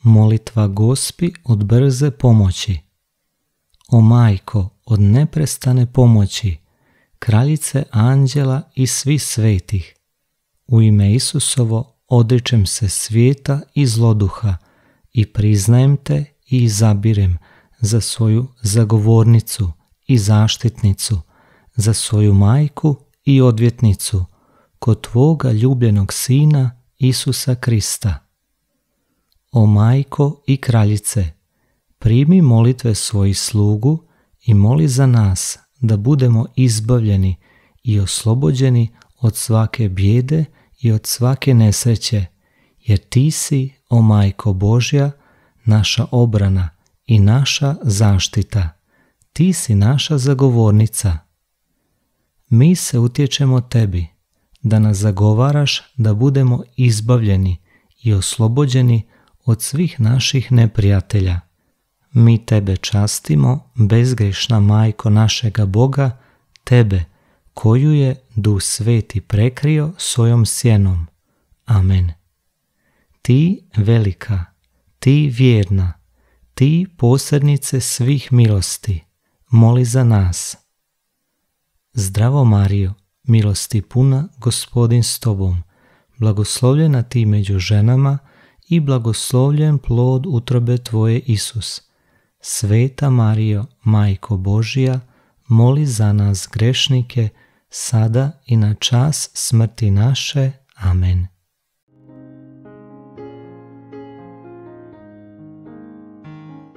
Molitva Gospi od brze pomoći. O majko od neprestane pomoći, kraljice anđela i svih svetih, u ime Isusovo odričem se svijeta i zloduha i priznajem te i izabirem za svoju zagovornicu i zaštitnicu, za svoju majku i odvjetnicu, kod tvoga ljubljenog Sina Isusa Krista. O majko i kraljice, primi molitve svojih slugu i moli za nas da budemo izbavljeni i oslobođeni od svake bijede i od svake nesreće, jer ti si, o Majko Božja, naša obrana i naša zaštita. Ti si naša zagovornica. Mi se utječemo tebi, da nas zagovaraš da budemo izbavljeni i oslobođeni od svih naših neprijatelja. Mi tebe častimo, bezgrešna majko našega Boga, tebe, koju je Duh Sveti prekrio svojom sjenom. Amen. Ti velika, ti vjerna, ti posrednice svih milosti, moli za nas. Zdravo Marijo, milosti puna, Gospodin s tobom, blagoslovljena ti među ženama i blagoslovljen plod utrobe tvoje Isus. Sveta Marijo, Majko Božja, moli za nas grešnike, sada i na čas smrti naše. Amen.